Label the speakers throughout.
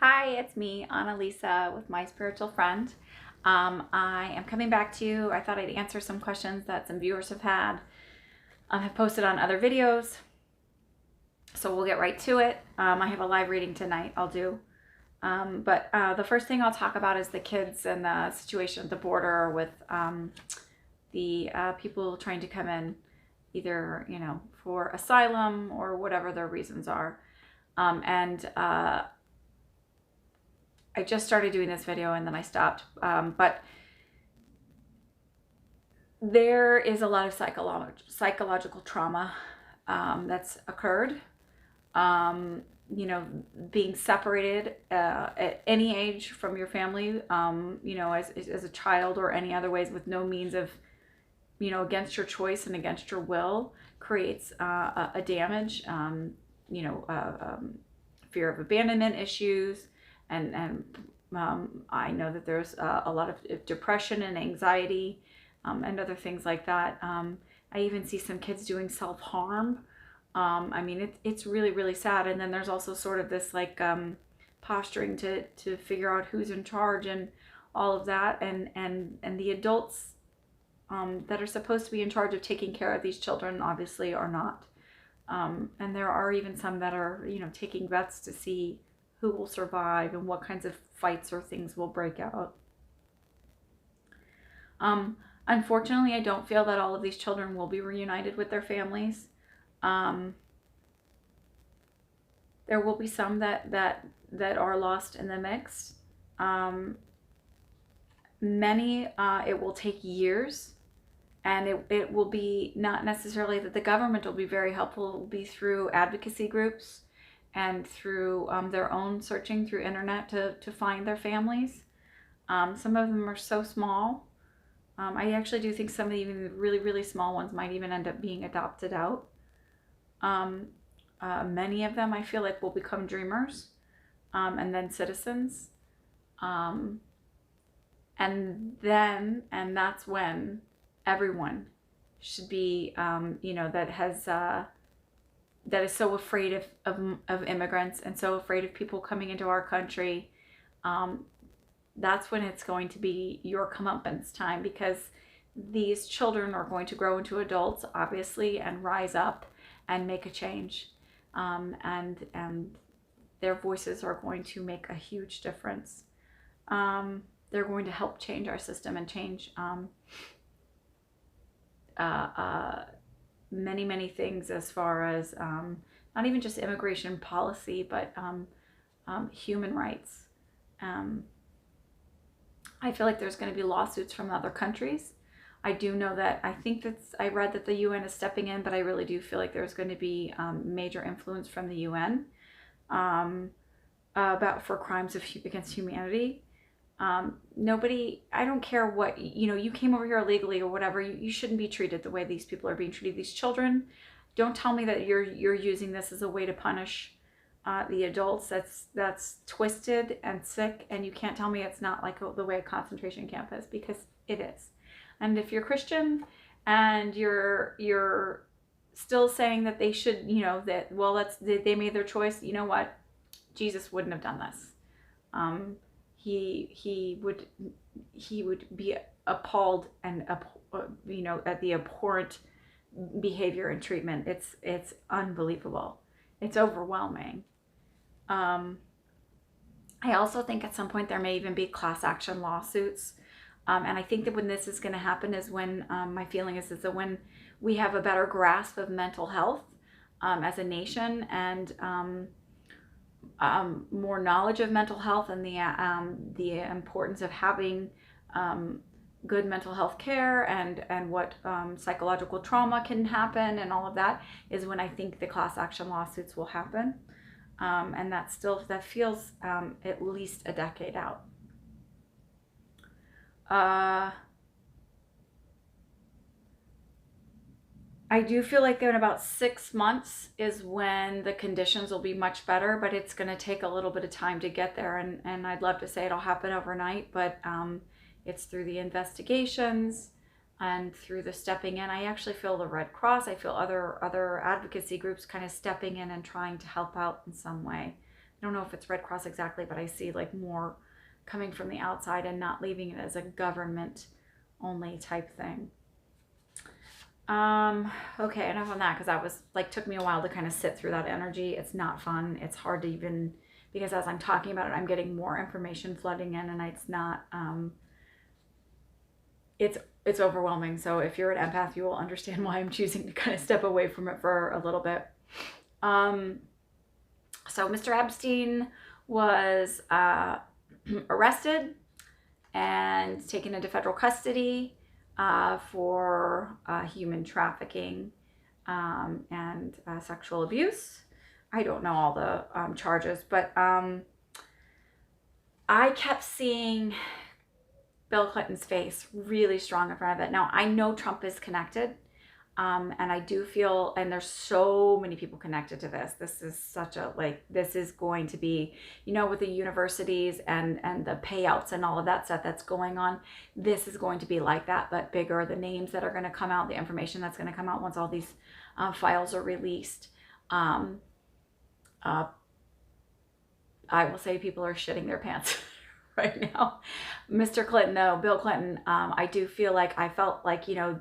Speaker 1: Hi, it's me, Annalisa, with my spiritual friend. I am coming back to you. I thought I'd answer some questions that some viewers have had. Have posted on other videos, so we'll get right to it. I have a live reading tonight. I'll do. But the first thing I'll talk about is the kids and the situation at the border with the people trying to come in, either for asylum or whatever their reasons are. And I just started doing this video and then I stopped. But there is a lot of psychological trauma that's occurred. Being separated at any age from your family, as a child or any other ways with no means of, against your choice and against your will, creates a damage, fear of abandonment issues. And I know that there's a lot of depression and anxiety and other things like that. I even see some kids doing self-harm. It's really, really sad. And then there's also sort of this posturing to figure out who's in charge and all of that. And the adults that are supposed to be in charge of taking care of these children obviously are not. And there are even some that are, taking bets to see who will survive and what kinds of fights or things will break out. Unfortunately, I don't feel that all of these children will be reunited with their families. There will be some that are lost in the mix. Many, it will take years, and it will be not necessarily that the government will be very helpful. It will be through advocacy groups and through their own searching through internet to find their families. Some of them are so small. I actually do think some of the even really, really small ones might even end up being adopted out. Many of them I feel like will become dreamers, and then citizens. And that's when everyone should be, that is so afraid of immigrants and so afraid of people coming into our country. That's when it's going to be your comeuppance time, because these children are going to grow into adults, obviously, and rise up and make a change. And their voices are going to make a huge difference. They're going to help change our system and change many, many things as far as not even just immigration policy, but human rights. I feel like there's going to be lawsuits from other countries. I do know that, I read that the UN is stepping in, but I really do feel like there's going to be major influence from the UN for crimes against humanity. I don't care what, you came over here illegally or whatever, you shouldn't be treated the way these people are being treated. These children, don't tell me that you're using this as a way to punish the adults. That's twisted and sick, and you can't tell me it's not like the way a concentration camp is, because it is. And if you're Christian and you're still saying that they should, they made their choice, you know what? Jesus wouldn't have done this. He would be appalled and at the abhorrent behavior and treatment. It's unbelievable. It's overwhelming. I also think at some point there may even be class action lawsuits. And I think that when this is going to happen is when, my feeling is that when we have a better grasp of mental health as a nation, and more knowledge of mental health, and the importance of having good mental health care, and what psychological trauma can happen and all of that, is when I think the class action lawsuits will happen. And that feels at least a decade out. I do feel like in about 6 months is when the conditions will be much better, but it's going to take a little bit of time to get there. And I'd love to say it'll happen overnight, but it's through the investigations and through the stepping in. I actually feel the Red Cross, I feel other advocacy groups kind of stepping in and trying to help out in some way. don't know if it's Red Cross exactly, but I see like more coming from the outside and not leaving it as a government only type thing. Okay, enough on that, because that was like, took me a while to kind of sit through that energy. It's not fun. It's hard to even, because as I'm talking about it, I'm getting more information flooding in, and it's not, it's overwhelming. So if you're an empath, you will understand why I'm choosing to kind of step away from it for a little bit. So Mr. Epstein was arrested and taken into federal custody for human trafficking and sexual abuse. I don't know all the charges, but I kept seeing Bill Clinton's face really strong in front of it. Now, I know Trump is connected, and I do feel, and there's so many people connected to this. This is such a, like, this is going to be, you know, with the universities and the payouts and all of that stuff that's going on, this is going to be like that, but bigger. The names that are going to come out, the information that's going to come out once all these files are released. I will say people are shitting their pants right now. Mr. Clinton, though, Bill Clinton, I do feel like, I felt like, you know,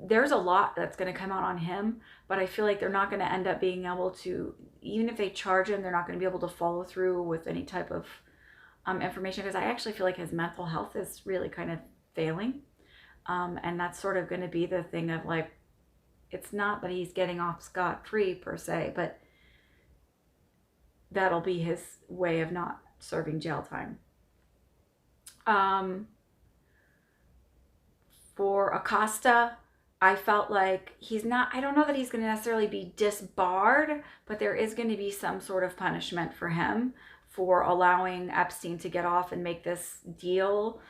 Speaker 1: there's a lot that's going to come out on him, but I feel like they're not going to end up being able to, even if they charge him, they're not going to be able to follow through with any type of information, because I actually feel like his mental health is really kind of failing. And that's sort of going to be the thing of, like, it's not that he's getting off scot-free per se, but that'll be his way of not serving jail time. For Acosta, I felt like he's not, I don't know that he's going to necessarily be disbarred, but there is going to be some sort of punishment for him for allowing Epstein to get off and make this deal,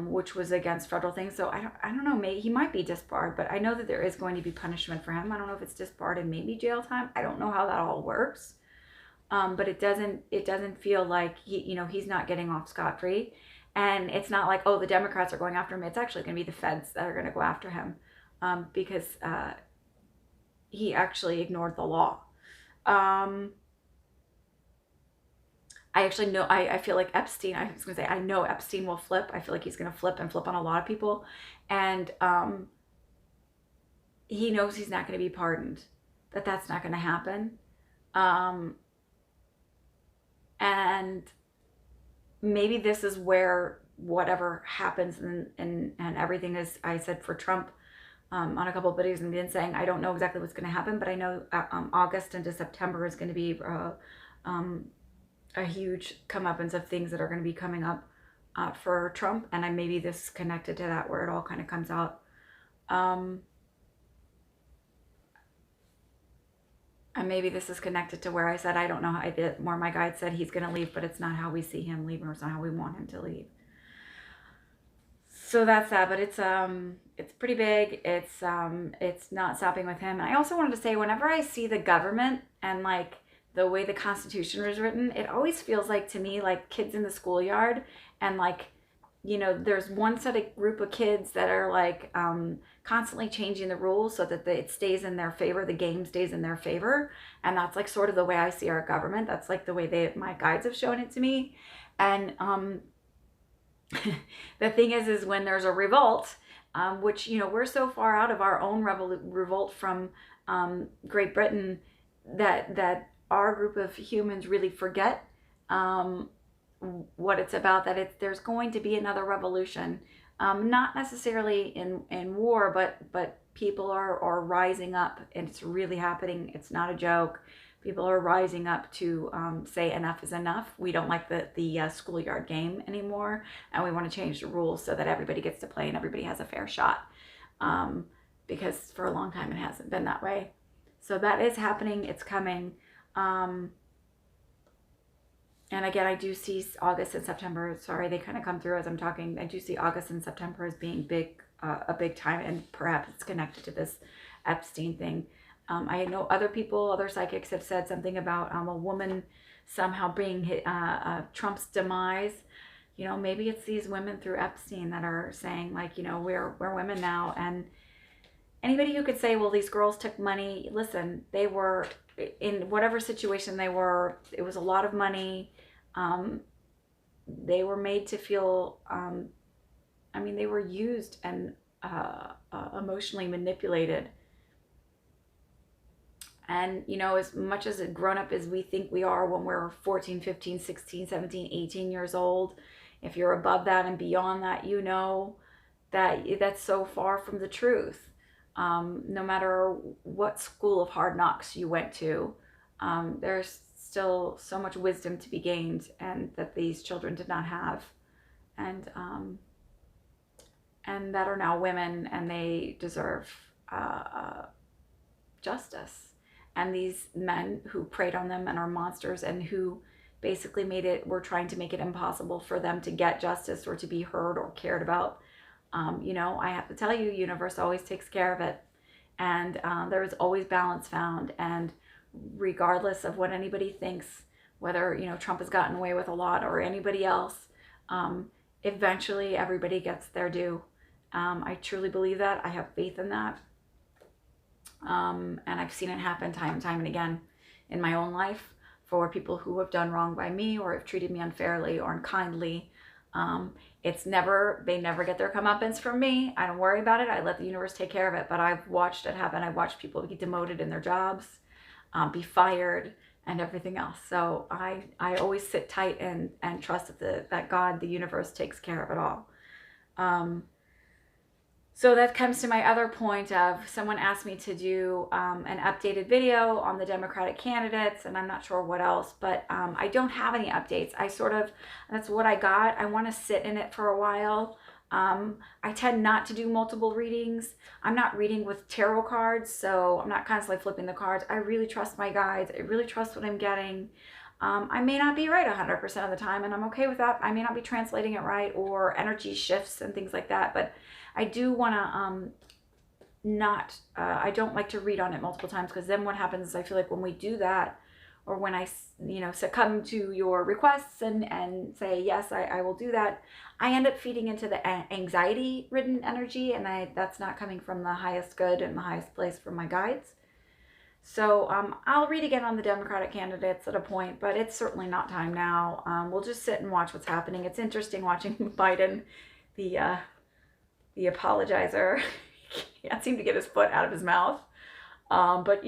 Speaker 1: which was against federal things. So I don't know, maybe he might be disbarred, but I know that there is going to be punishment for him. I don't know if it's disbarred and maybe jail time. I don't know how that all works. But it doesn't feel like he's not getting off scot-free. And it's not like, oh, the Democrats are going after him. It's actually going to be the feds that are going to go after him, because he actually ignored the law. I actually know, I feel like Epstein, I was going to say, I know Epstein will flip. I feel like he's going to flip and flip on a lot of people. And he knows he's not going to be pardoned, that that's not going to happen. And maybe this is where whatever happens and everything is, I said for Trump on a couple of videos and been saying, I don't know exactly what's going to happen, but I know August into September is going to be a huge comeuppance of things that are going to be coming up for Trump. And maybe this is connected to that, where it all kind of comes out. And maybe this is connected to where I said, I don't know how I did, where my guide said he's going to leave, but it's not how we see him leave, or it's not how we want him to leave. So that's that, but it's pretty big. It's not stopping with him. And I also wanted to say, whenever I see the government and like the way the Constitution was written, it always feels like to me like kids in the schoolyard, and like, you know, there's one set of group of kids that are like constantly changing the rules so that it stays in their favor, the game stays in their favor. And that's like sort of the way I see our government. That's like the way my guides have shown it to me. And the thing is when there's a revolt, which, you know, we're so far out of our own revolt from Great Britain that our group of humans really forget what it's about, that there's going to be another revolution, not necessarily in war, but people are rising up, and it's really happening. It's not a joke. People are rising up to say enough is enough. We don't like the schoolyard game anymore, and we want to change the rules so that everybody gets to play and everybody has a fair shot, because for a long time it hasn't been that way. So that is happening. It's coming. And again, I do see August and September, sorry, they kind of come through as I'm talking. I do see August and September as being a big time, and perhaps it's connected to this Epstein thing. I know other psychics have said something about a woman somehow being Trump's demise. You know, maybe it's these women through Epstein that are saying, like, you know, we're women now. And anybody who could say, well, these girls took money, listen, they were in whatever situation they were, it was a lot of money. They were made to feel, they were used and emotionally manipulated. And, as much as a grown up as we think we are when we're 14, 15, 16, 17, 18 years old, if you're above that and beyond that, that's so far from the truth. No matter what school of hard knocks you went to, there's still so much wisdom to be gained, and that these children did not have, and that are now women, and they deserve justice. And these men who preyed on them and are monsters, and who basically were trying to make it impossible for them to get justice or to be heard or cared about. I have to tell you, universe always takes care of it. And there is always balance found. And regardless of what anybody thinks, whether, Trump has gotten away with a lot or anybody else, eventually everybody gets their due. I truly believe that. I have faith in that. And I've seen it happen time and time and again in my own life for people who have done wrong by me or have treated me unfairly or unkindly. They never get their comeuppance from me. I don't worry about it. I let the universe take care of it. But I've watched it happen. I've watched people get demoted in their jobs, be fired, and everything else. So I always sit tight and trust that God, the universe, takes care of it all. So that comes to my other point of, someone asked me to do an updated video on the Democratic candidates, and I'm not sure what else, but I don't have any updates. That's what I got. I want to sit in it for a while. I tend not to do multiple readings. I'm not reading with tarot cards, so I'm not constantly flipping the cards. I really trust my guides. I really trust what I'm getting. I may not be right 100% of the time, and I'm okay with that. I may not be translating it right, or energy shifts and things like that, but I do want to I don't like to read on it multiple times, because then what happens is I feel like when we do that, or when I, succumb to your requests and say, yes, I will do that, I end up feeding into the anxiety-ridden energy, and that's not coming from the highest good and the highest place for my guides. So I'll read again on the Democratic candidates at a point, but it's certainly not time now. We'll just sit and watch what's happening. It's interesting watching Biden, the apologizer. He can't seem to get his foot out of his mouth. But,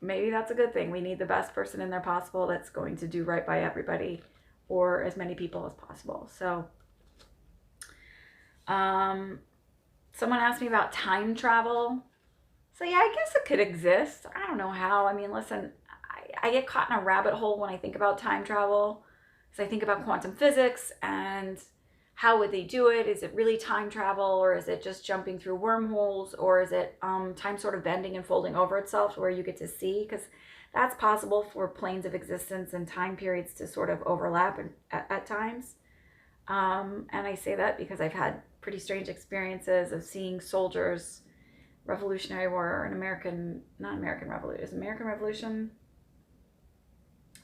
Speaker 1: maybe that's a good thing. We need the best person in there possible that's going to do right by everybody, or as many people as possible. So, someone asked me about time travel. So yeah, I guess it could exist. I don't know how. I mean, listen, I get caught in a rabbit hole when I think about time travel, because I think about quantum physics and how would they do it? Is it really time travel, or is it just jumping through wormholes, or is it time sort of bending and folding over itself where you get to see? Because that's possible for planes of existence and time periods to sort of overlap at times. And I say that because I've had pretty strange experiences of seeing soldiers, Revolutionary War, and American Revolution.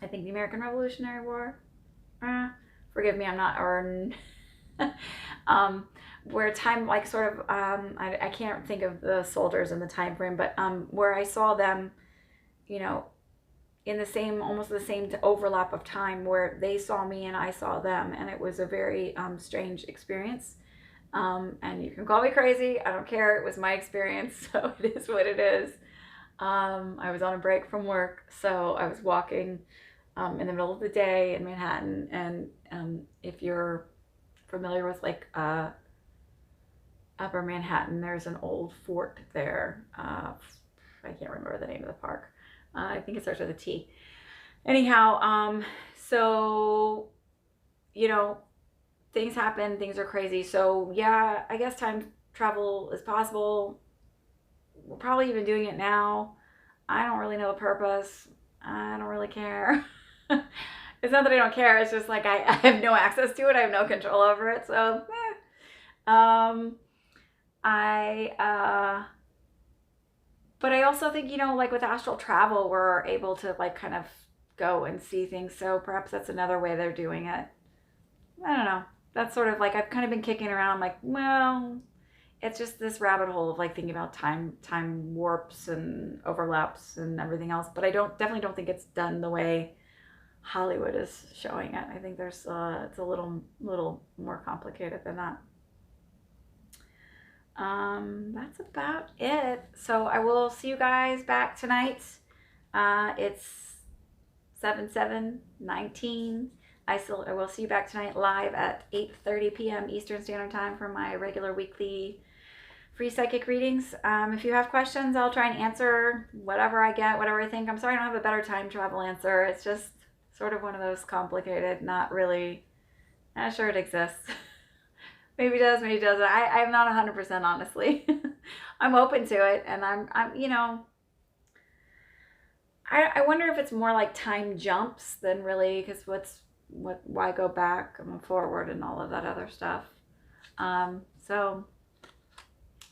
Speaker 1: I think the American Revolutionary War. Forgive me, I'm not, or where time, like, sort of, I can't think of the soldiers in the time frame, but where I saw them, in almost the same overlap of time, where they saw me and I saw them, and it was a very strange experience. And you can call me crazy, I don't care, it was my experience, so it is what it is. I was on a break from work, so I was walking in the middle of the day in Manhattan, and if you're familiar with Upper Manhattan, there's an old fort there. I can't remember the name of the park. I think it starts with a T. Anyhow, so things happen, things are crazy. So yeah, I guess time travel is possible. We're probably even doing it now. I don't really know the purpose. I don't really care. It's not that I don't care. It's just like I have no access to it. I have no control over it. So, but I also think, like with astral travel, we're able to kind of go and see things. So perhaps that's another way they're doing it. I don't know. That's sort of I've kind of been kicking around well, it's just this rabbit hole of like thinking about time warps and overlaps and everything else. But I definitely don't think it's done the way Hollywood is showing it. I think there's it's a little more complicated than that. That's about it. So I will see you guys back tonight. It's 7/7/19. I will see you back tonight live at 8:30 p.m. Eastern Standard Time for my regular weekly free psychic readings. If you have questions, I'll try and answer whatever I get, whatever I think. I'm sorry I don't have a better time travel answer. It's just sort of one of those complicated, not really, not sure it exists. Maybe it does, maybe it doesn't. I'm not 100% honestly. I'm open to it, and I'm you know, I wonder if it's more like time jumps than really, because why go back and forward and all of that other stuff. So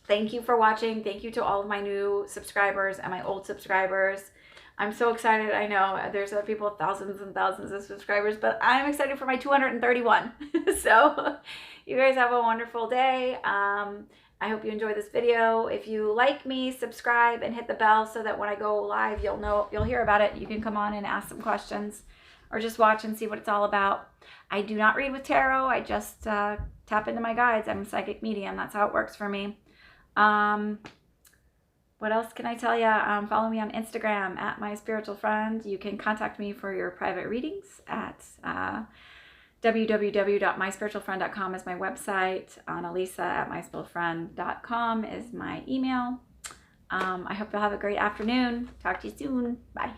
Speaker 1: thank you for watching. Thank you to all of my new subscribers and my old subscribers. I'm so excited. I know there's other people with thousands and thousands of subscribers, but I'm excited for my 231. So you guys have a wonderful day. I hope you enjoy this video. If you like me, subscribe and hit the bell so that when I go live, you'll hear about it. You can come on and ask some questions or just watch and see what it's all about. I do not read with tarot. I just tap into my guides. I'm a psychic medium. That's how it works for me. What else can I tell you? Follow me on Instagram at my spiritual friend. You can contact me for your private readings at www.myspiritualfriend.com is my website. Annalisa@myspiritualfriend.com is my email. I hope you'll have a great afternoon. Talk to you soon. Bye.